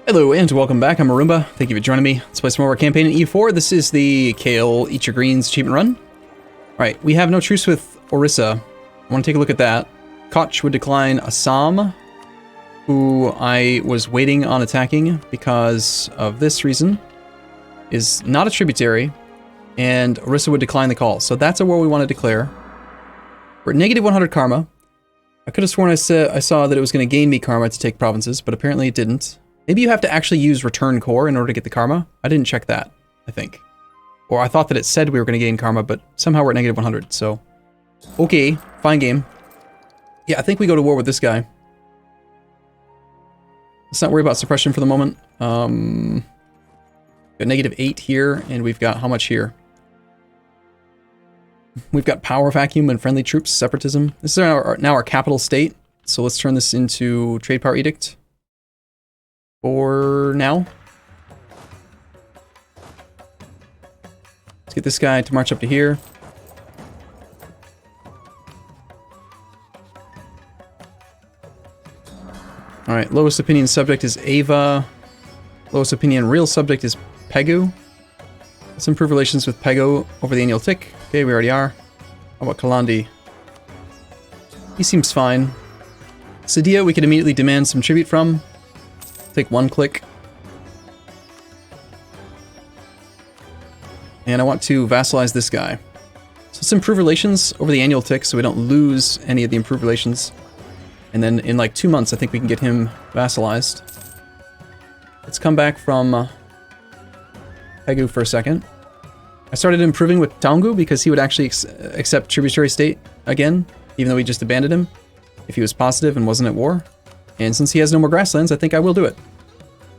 Hello and welcome back, I'm Arumba. Thank you for joining me. Let's play some more of our campaign in EU4. This is the Kale Eat Your Greens achievement run. Alright, we have no truce with Orissa. I want to take a look at that. Koch would decline Assam, who I was waiting on attacking because of this reason, is not a tributary, and Orissa would decline the call. So that's a war we want to declare. We're at negative 100 karma. I could have sworn I saw that it was going to gain me karma to take provinces, but apparently it didn't. Maybe you have to actually use return core in order to get the karma. I didn't check that, I think. Or I thought that it said we were going to gain karma, but somehow we're at negative 100, so... Okay, fine game. Yeah, I think we go to war with this guy. Let's not worry about suppression for the moment. Got negative 8 here, and we've got how much here? We've got power vacuum and friendly troops, separatism. This is now our capital state, so let's turn this into trade power edict. For now. Let's get this guy to march up to here. Alright, lowest opinion subject is Ava. Lowest opinion real subject is Pegu. Let's improve relations with Pegu over the annual tick. Okay, we already are. How about Kalandi? He seems fine. Sadia, we can immediately demand some tribute from. Take one click. And I want to vassalize this guy. So let's improve relations over the annual tick so we don't lose any of the improved relations. And then in like 2 months, I think we can get him vassalized. Let's come back from Pegu for a second. I started improving with Taungu because he would actually accept tributary state again, even though we just abandoned him, if he was positive and wasn't at war. And since he has no more grasslands, I think I will do it.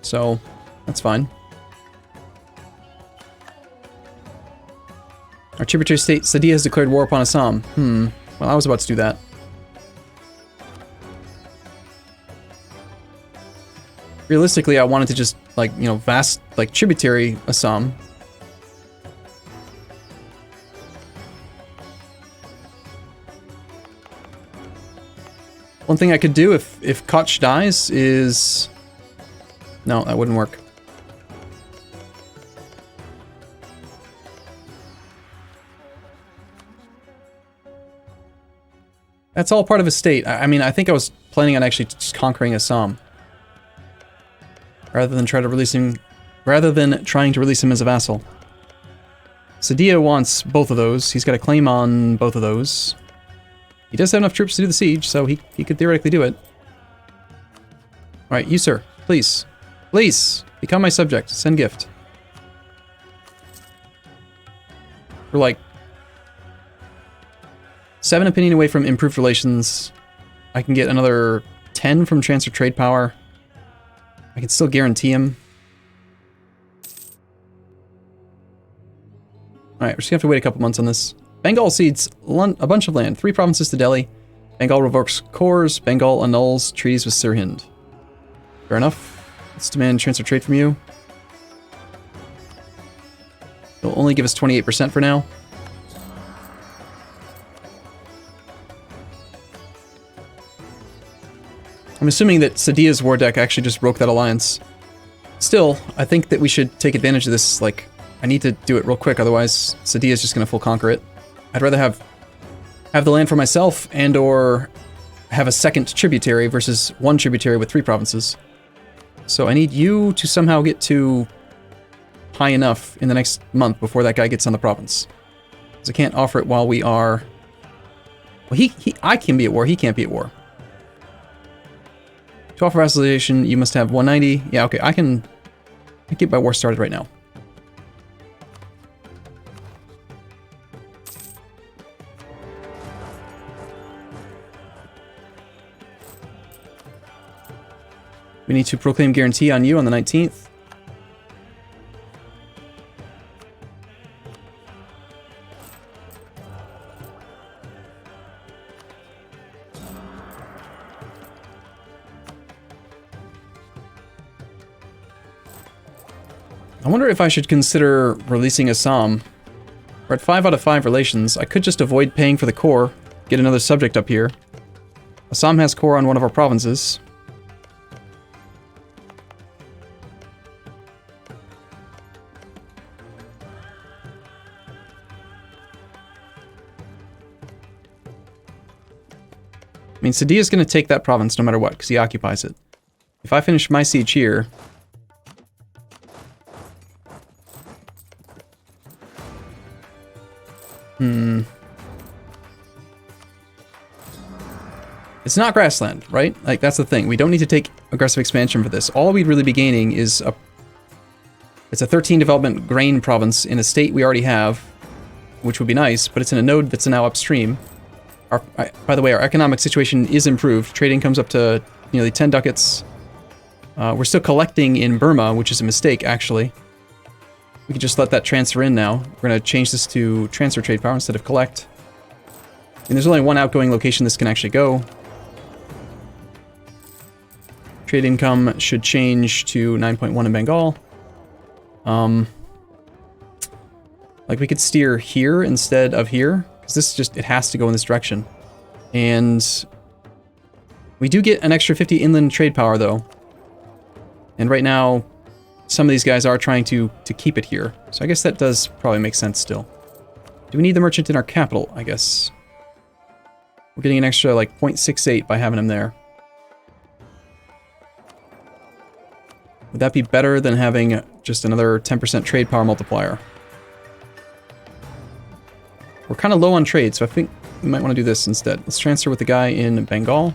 So, that's fine. Our tributary state, Sadia has declared war upon Assam. Well, I was about to do that. Realistically, I wanted to just, like, you know, tributary Assam. One thing I could do if Koch dies is... No, that wouldn't work. That's all part of his state. I mean, I think I was planning on actually just conquering Assam. Rather than trying to release him as a vassal. Sadia wants both of those. He's got a claim on both of those. He does have enough troops to do the siege, so he could theoretically do it. Alright, you sir, please. Please, become my subject. Send gift. We're like 7 opinion away from improved relations. I can get another 10 from transfer trade power. I can still guarantee him. Alright, we're just gonna have to wait a couple months on this. Bengal cedes a bunch of land. 3 provinces to Delhi. Bengal revokes cores. Bengal annuls treaties with Sirhind. Fair enough. Let's demand transfer trade from you. It'll only give us 28% for now. I'm assuming that Sadia's war deck actually just broke that alliance. Still, I think that we should take advantage of this. Like, I need to do it real quick, otherwise Sadia's just gonna full conquer it. I'd rather have the land for myself and or have a second tributary versus 1 tributary with 3 provinces. So I need you to somehow get to high enough in the next month before that guy gets on the province. Because I can't offer it while we are... Well, I can be at war, he can't be at war. To offer vassalization, you must have 190. Yeah, okay, I can get my war started right now. We need to proclaim guarantee on you on the 19th. I wonder if I should consider releasing Assam. We're at 5 out of 5 relations. I could just avoid paying for the core, get another subject up here. Assam has core on one of our provinces. I mean, Sadia's going to take that province no matter what, because he occupies it. If I finish my siege here... It's not grassland, right? Like, that's the thing. We don't need to take aggressive expansion for this. All we'd really be gaining is a... It's a 13 development grain province in a state we already have, which would be nice, but it's in a node that's now upstream. By the way, our economic situation is improved. Trading comes up to nearly 10 ducats. We're still collecting in Burma, which is a mistake, actually. We can just let that transfer in now. We're going to change this to transfer trade power instead of collect. And there's only one outgoing location this can actually go. Trade income should change to 9.1 in Bengal. Like, we could steer here instead of here. Because this just, it has to go in this direction. And we do get an extra 50 inland trade power, though. And right now, some of these guys are trying to keep it here. So I guess that does probably make sense still. Do we need the merchant in our capital, I guess? We're getting an extra, like, 0.68 by having him there. Would that be better than having just another 10% trade power multiplier? We're kind of low on trade, so I think we might want to do this instead. Let's transfer with the guy in Bengal.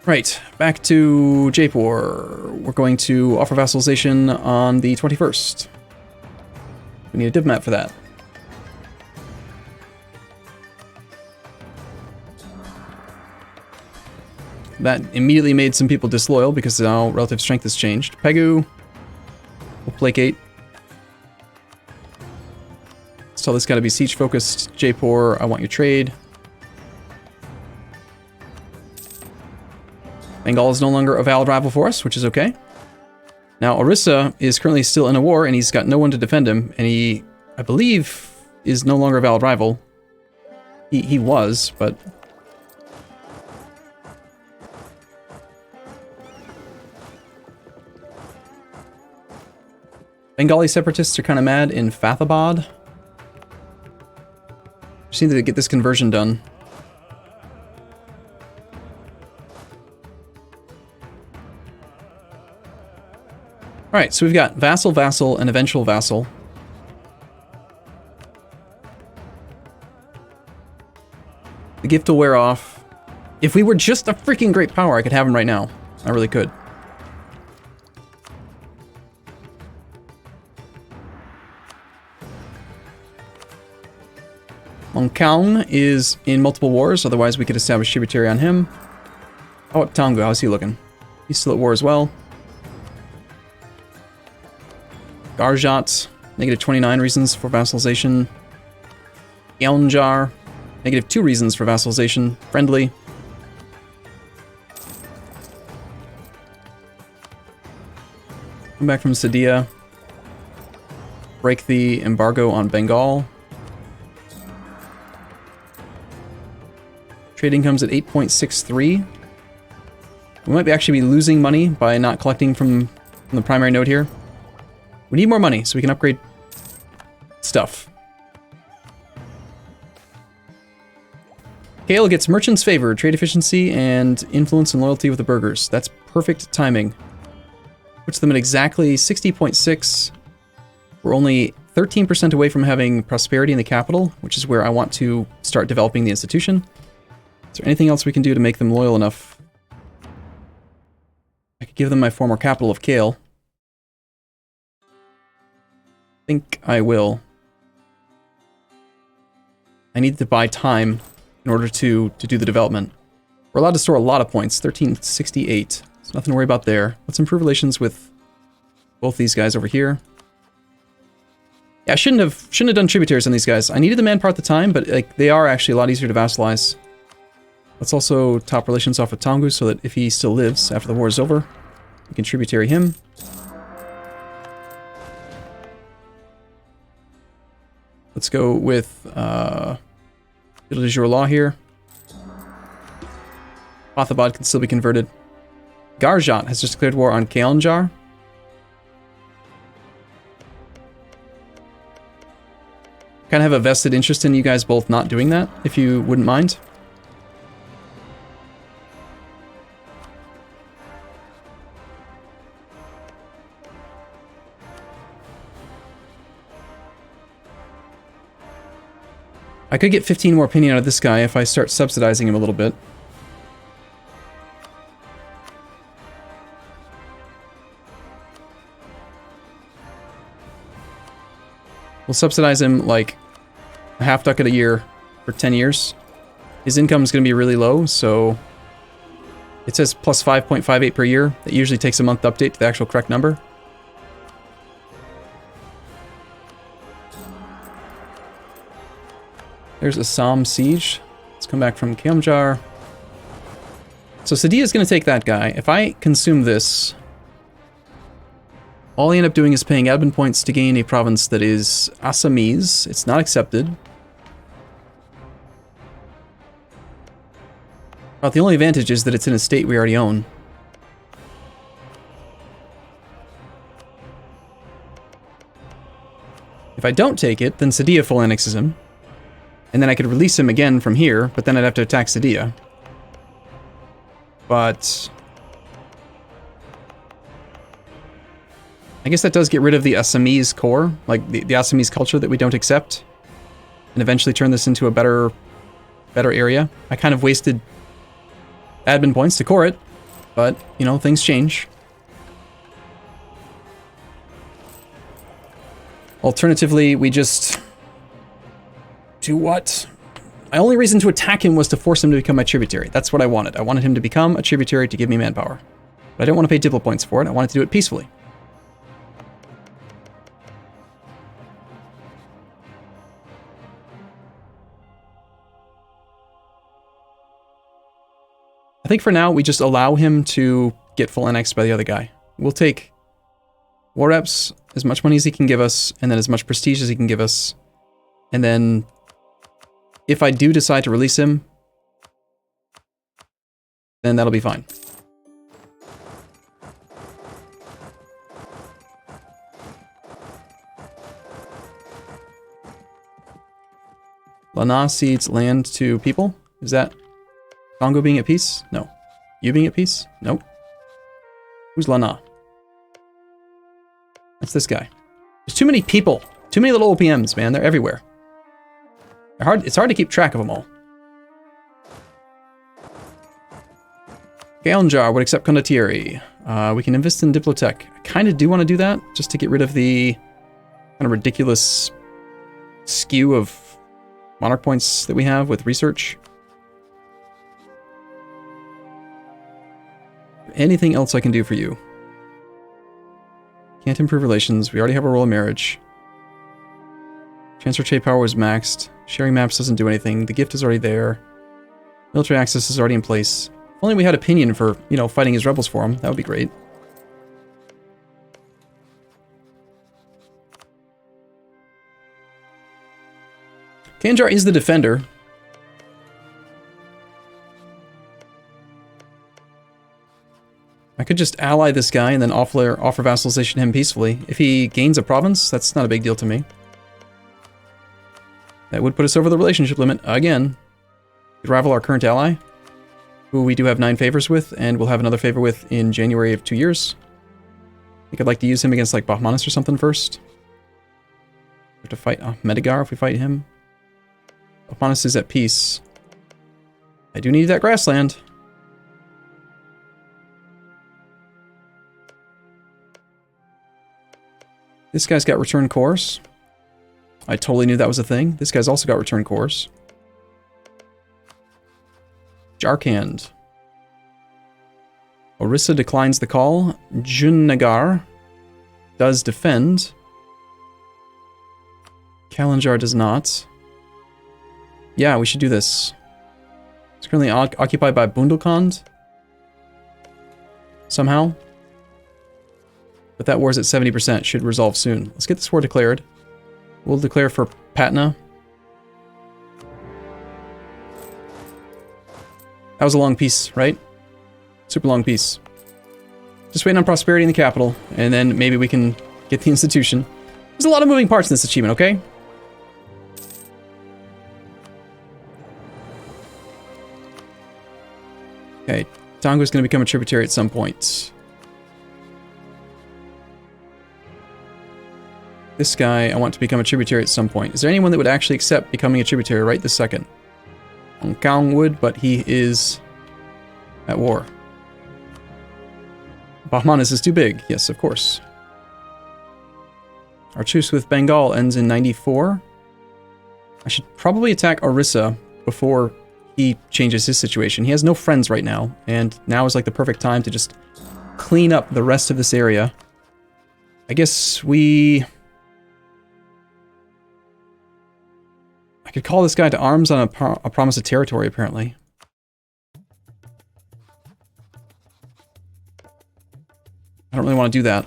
Right, back to Jaipur. We're going to offer vassalization on the 21st. We need a diplomat for that. That immediately made some people disloyal because now relative strength has changed. Pegu will placate. Let's tell this guy to be siege focused. Jaipur, I want your trade. Bengal is no longer a valid rival for us, which is okay. Now, Orissa is currently still in a war, and he's got no one to defend him, and he, I believe, is no longer a valid rival. He was, but... Bengali separatists are kind of mad in Fathabad. Just need to get this conversion done. Alright, so we've got vassal, vassal, and eventual vassal. The gift will wear off. If we were just a freaking great power, I could have him right now. I really could. Mongkaung is in multiple wars, otherwise we could establish tributary on him. How about Tongu? How's he looking? He's still at war as well. Garjat, negative 29 reasons for vassalization. Yaunjar, negative 2 reasons for vassalization. Friendly. Come back from Sadia. Break the embargo on Bengal. Trade income's at 8.63. We might actually be losing money by not collecting from the primary node here. We need more money so we can upgrade stuff. Kale gets merchant's favor, trade efficiency, and influence and loyalty with the burghers. That's perfect timing. Puts them at exactly 60.6. We're only 13% away from having prosperity in the capital, which is where I want to start developing the institution. Is there anything else we can do to make them loyal enough? I could give them my former capital of Kale. I think I will. I need to buy time in order to do the development. We're allowed to store a lot of points, 1368. There's nothing to worry about there. Let's improve relations with both these guys over here. Yeah, I shouldn't have done tributaries on these guys. I needed the manpower at the time, but like they are actually a lot easier to vassalize. Let's also top relations off with Tongu so that if he still lives after the war is over, we can tributary him. Let's go with Fiddle de Jour Law here. Pathabad can still be converted. Garjat has just declared war on Kalanjar. kind of have a vested interest in you guys both not doing that, if you wouldn't mind. I could get 15 more opinion out of this guy if I start subsidizing him a little bit. We'll subsidize him like a half ducat a year for 10 years. His income is going to be really low, so it says plus 5.58 per year. That usually takes a month to update to the actual correct number. There's Assam Siege. Let's come back from Kalimjar. So Sadia is going to take that guy. If I consume this, all I end up doing is paying admin points to gain a province that is Assamese. It's not accepted. But the only advantage is that it's in a state we already own. If I don't take it, then Sadia full annexes him. And then I could release him again from here, but then I'd have to attack Sadia. But I guess that does get rid of the Assamese core, like the Assamese culture that we don't accept, and eventually turn this into a better area. I kind of wasted admin points to core it, but, you know, things change. Alternatively, we just do what? My only reason to attack him was to force him to become my tributary. That's what I wanted. I wanted him to become a tributary to give me manpower. But I didn't want to pay diplo points for it. I wanted to do it peacefully. I think for now, we just allow him to get full annexed by the other guy. We'll take war reps, as much money as he can give us, and then as much prestige as he can give us. And then if I do decide to release him, then that'll be fine. Lana cedes land to people? Is that Congo being at peace? No. You being at peace? Nope. Who's Lana? That's this guy. There's too many people. Too many little OPMs, man. They're everywhere. It's hard to keep track of them all. Kalimjar would accept condottieri. We can invest in Diplotech. I kind of do want to do that, just to get rid of the kind of ridiculous skew of monarch points that we have with research. Anything else I can do for you? Can't improve relations. We already have a royal marriage. Transfer trade power is maxed. Sharing maps doesn't do anything. The gift is already there. Military access is already in place. If only we had opinion for, you know, fighting his rebels for him. That would be great. Kanjar is the defender. I could just ally this guy and then offer vassalization to him peacefully. If he gains a province, that's not a big deal to me. That would put us over the relationship limit again. We'd rival our current ally, who we do have 9 favors with, and we'll have another favor with in January of 2 years. I think I'd like to use him against like Bahmanis or something first. We have to fight Medigar if we fight him. Bahmanis is at peace. I do need that grassland. This guy's got return cores. I totally knew that was a thing. This guy's also got return cores. Jarkand. Orissa declines the call. Junnagar does defend. Kalinjar does not. Yeah, we should do this. It's currently occupied by Bundelkhand. Somehow. But that war's at 70%. Should resolve soon. Let's get this war declared. We'll declare for Patna. That was a long peace, right? Super long peace. Just waiting on prosperity in the capital, and then maybe we can get the institution. There's a lot of moving parts in this achievement, okay? Okay, Tonga's going to become a tributary at some point. This guy, I want to become a tributary at some point. Is there anyone that would actually accept becoming a tributary right this second? Hong Kong would, but he is at war. Bahmanis is too big. Yes, of course. Our truce with Bengal ends in 94. I should probably attack Orissa before he changes his situation. He has no friends right now, and now is like the perfect time to just clean up the rest of this area. I guess we... I could call this guy to arms on a promise of territory, apparently. I don't really want to do that.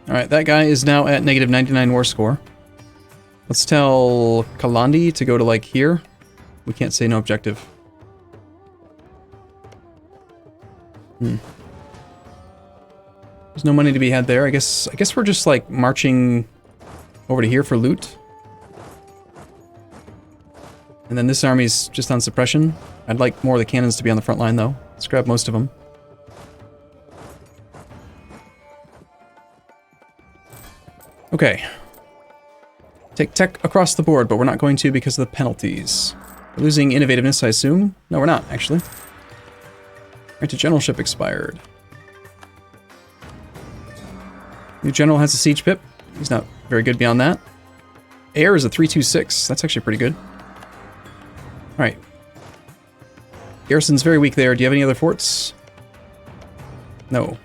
Alright, that guy is now at negative 99 war score. Let's tell Kalandi to go to, like, here. We can't say no objective. There's no money to be had there. I guess we're just, like, marching over to here for loot. And then this army's just on suppression. I'd like more of the cannons to be on the front line, though. Let's grab most of them. Okay. Take tech across the board, but we're not going to because of the penalties. We're losing innovativeness, I assume? No, we're not, actually. Right to generalship expired. New general has a siege pip. He's not very good beyond that. Air is a 326. That's actually pretty good. Alright. Garrison's very weak there. Do you have any other forts? No.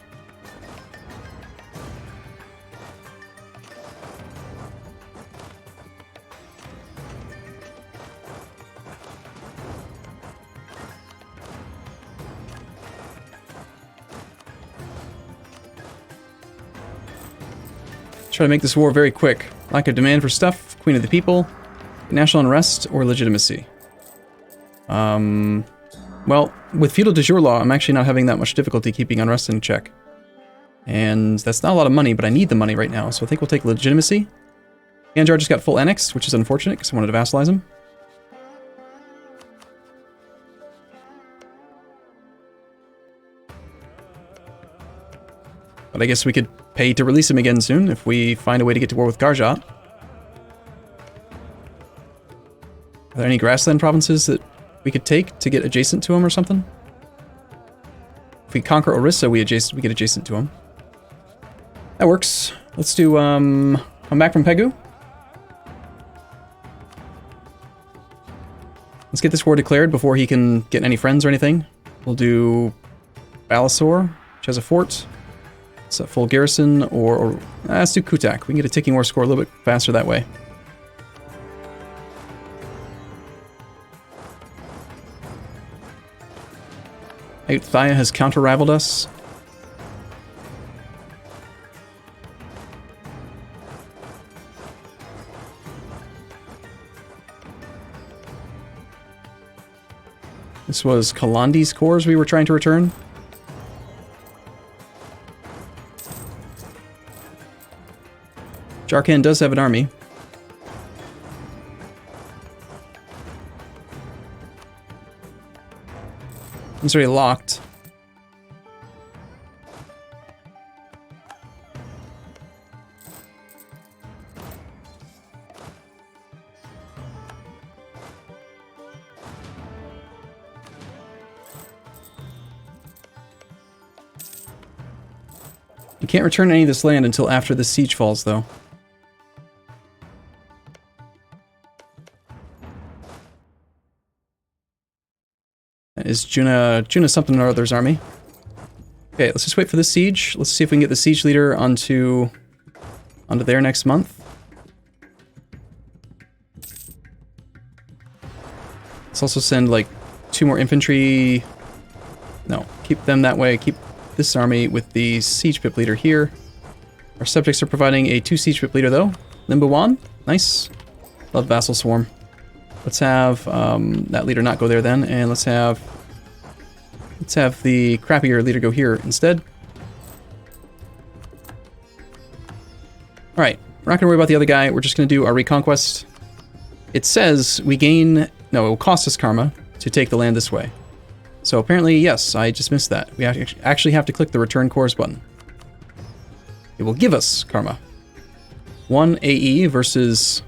Try to make this war very quick. Lack of demand for stuff, Queen of the People, national unrest, or legitimacy. Well, with feudal de jure law, I'm actually not having that much difficulty keeping unrest in check. And that's not a lot of money, but I need the money right now, so I think we'll take legitimacy. Anjar just got full annexed, which is unfortunate, because I wanted to vassalize him. But I guess we could pay to release him again soon, if we find a way to get to war with Garjat. Are there any grassland provinces that we could take to get adjacent to him or something? If we conquer Orissa, we get adjacent to him. That works. Let's do, come back from Pegu. Let's get this war declared before he can get any friends or anything. We'll do Balasore, which has a fort. It's a full garrison, or let's do Kutak. We can get a ticking war score a little bit faster that way. Thaya has counter-rivaled us. This was Kalandi's cores we were trying to return. Jarkan does have an army. It's already locked. You can't return any of this land until after the siege falls, though. Is Juna something or other's army? Okay, let's just wait for the siege. Let's see if we can get the siege leader onto there next month. Let's also send like 2 more infantry. No, keep them that way. Keep this army with the siege pip leader here. Our subjects are providing a 2 siege pip leader though. Limbuwan, nice. Love vassal swarm. Let's have that leader not go there then, and let's have the crappier leader go here instead. All right, we're not gonna worry about the other guy. We're just gonna do our reconquest. It says we gain, no, it will cost us karma to take the land this way. So apparently, yes, I just missed that. We actually have to click the return cores button. It will give us karma. 1 AE versus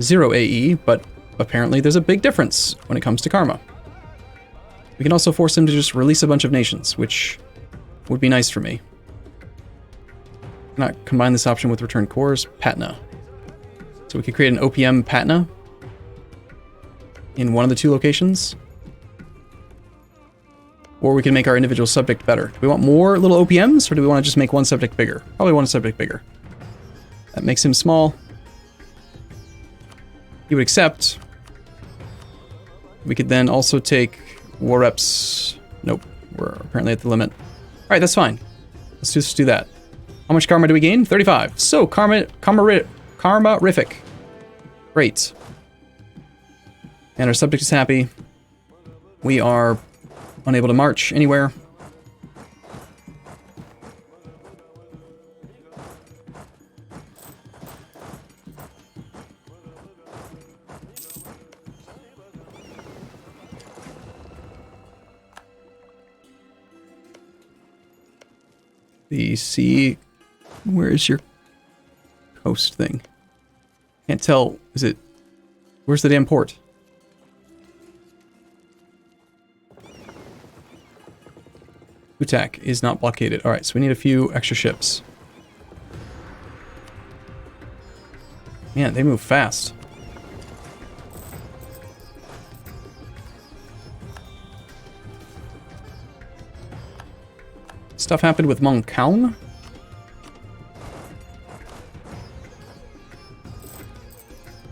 0 AE, but apparently there's a big difference when it comes to karma. We can also force him to just release a bunch of nations, which would be nice for me. Not combine this option with return cores, Patna. So we could create an OPM Patna in one of the 2 locations. Or we can make our individual subject better. Do we want more little OPMs, or do we want to just make one subject bigger? Probably one subject bigger. That makes him small. He would accept. We could then also take war reps. Nope, we're apparently at the limit. All right, that's fine. Let's just do that. How much karma do we gain? 35. So karma-rific. Great. And our subject is happy. We are unable to march anywhere. The sea, where is your coast thing? Can't tell, is it, where's the damn port? Utak is not blockaded. Alright, so we need a few extra ships. Man, they move fast. Stuff happened with Mongkaung.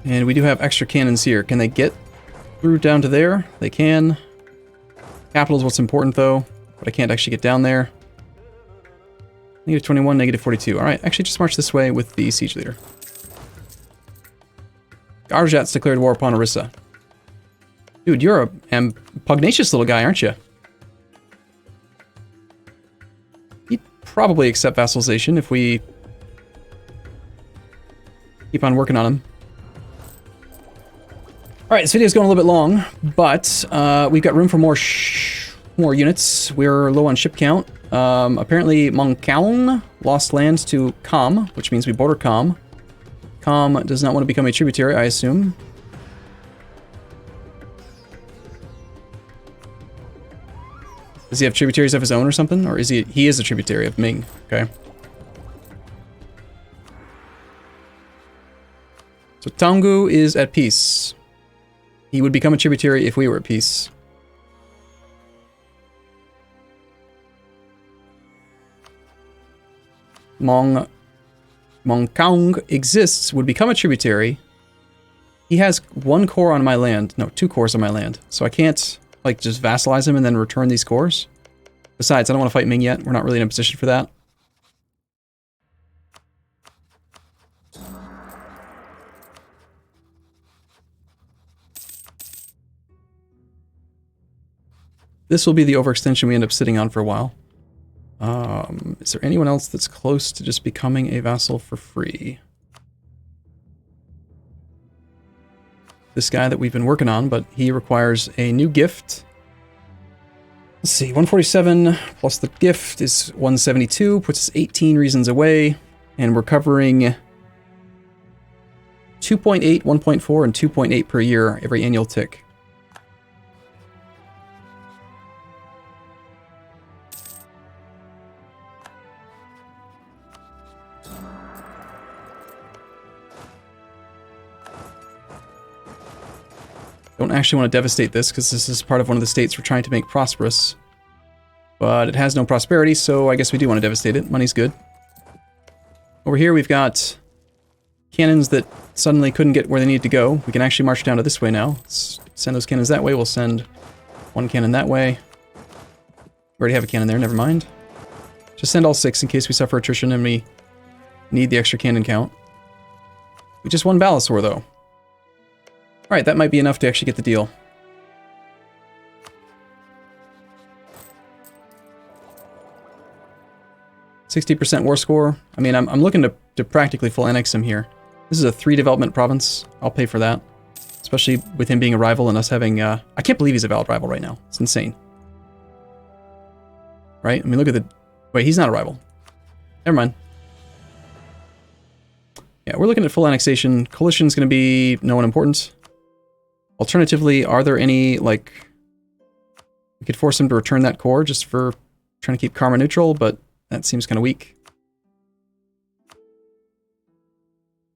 And we do have extra cannons here. Can they get through down to there? They can. Capital is what's important though, but I can't actually get down there. Negative 21, negative 42. Alright, actually just march this way with the siege leader. Garjat's declared war upon Orissa. Dude, you're a pugnacious little guy, aren't you? He'd probably accept vassalization if we keep on working on him. Alright, this video's going a little bit long, but we've got room for more units. We're low on ship count. Apparently Mongkaung lost land to Kam, which means we border Kam. Kam does not want to become a tributary, I assume. Does he have tributaries of his own or something? Or is he is a tributary of Ming, okay. So Taungu is at peace. He would become a tributary if we were at peace. Mongkaung exists, would become a tributary. He has 1 core on my land. No, 2 cores on my land. So I can't, like, just vassalize him and then return these cores. Besides, I don't want to fight Ming yet. We're not really in a position for that. This will be the overextension we end up sitting on for a while. Is there anyone else that's close to just becoming a vassal for free? This guy that we've been working on, but he requires a new gift. Let's see, 147 plus the gift is 172, puts us 18 reasons away, and we're covering 2.8, 1.4, and 2.8 per year every annual tick. Don't actually want to devastate this, because this is part of one of the states we're trying to make prosperous. But it has no prosperity, so I guess we do want to devastate it. Money's good. Over here we've got cannons that suddenly couldn't get where they needed to go. We can actually march down to this way now. Let's send those cannons that way. We'll send one cannon that way. We already have a cannon there, never mind. Just send all 6 in case we suffer attrition and we need the extra cannon count. We just won Balasor, though. Alright, that might be enough to actually get the deal. %60 war score. I mean, I'm looking to practically full annex him here. This is a 3 development province. I'll pay for that. Especially with him being a rival and us having... I can't believe he's a valid rival right now. It's insane. Right? I mean, look at the... Wait, he's not a rival. Never mind. Yeah, we're looking at full annexation. Coalition's going to be no unimportant. Alternatively, are there any, like... We could force him to return that core just for trying to keep karma neutral, but that seems kind of weak.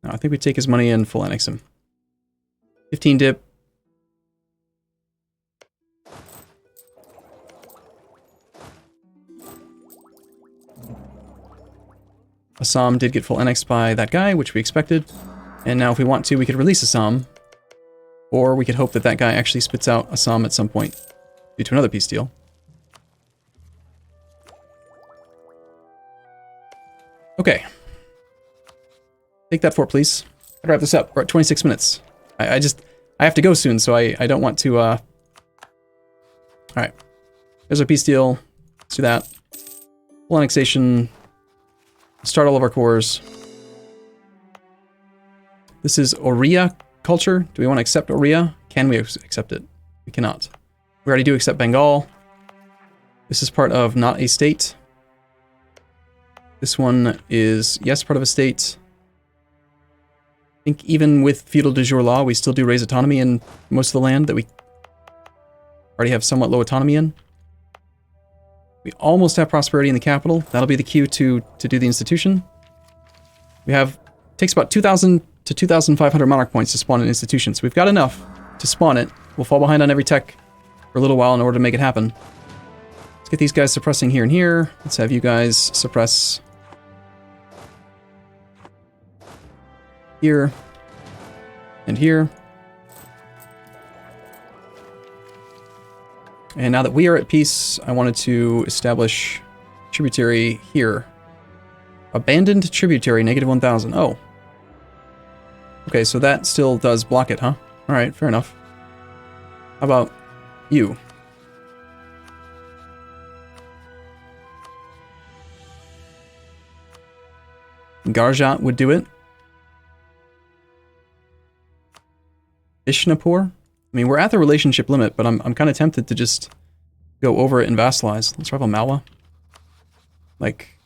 No, I think we take his money and full annex him. 15 dip. Assam did get full annexed by that guy, which we expected. And now if we want to, we could release Assam. Or we could hope that that guy actually spits out Assam at some point due to another peace deal. Okay. Take that fort, please. I'll wrap this up. We're at 26 minutes. I have to go soon, so I don't want to, Alright. There's our peace deal. Let's do that. Full annexation. Start all of our cores. This is Oriya culture. Do we want to accept Oriya? Can we accept it? We cannot. We already do accept Bengal. This is part of not a state. This one is, yes, part of a state. I think even with feudal de jure law, we still do raise autonomy in most of the land that we already have somewhat low autonomy in. We almost have prosperity in the capital. That'll be the cue to do the institution. We have, takes about 2,000 to 2,500 monarch points to spawn an institution, so we've got enough to spawn it. We'll fall behind on every tech for a little while in order to make it happen. Let's get these guys suppressing here and here. Let's have you guys suppress here and here. And now that we are at peace, I wanted to establish tributary here. Abandoned tributary, -1,000. Oh. Okay, so that still does block it, huh? Alright, fair enough. How about you? Garjat would do it. Ishnapur? I mean, we're at the relationship limit, but I'm kind of tempted to just go over it and vassalize. Let's rival Malwa. Like,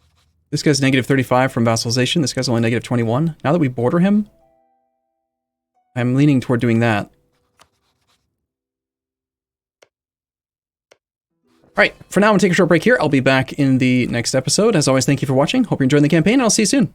this guy's -35 from vassalization. This guy's only -21. Now that we border him, I'm leaning toward doing that. Alright, for now I'm going to take a short break here. I'll be back in the next episode. As always, thank you for watching. Hope you're enjoying the campaign, and I'll see you soon.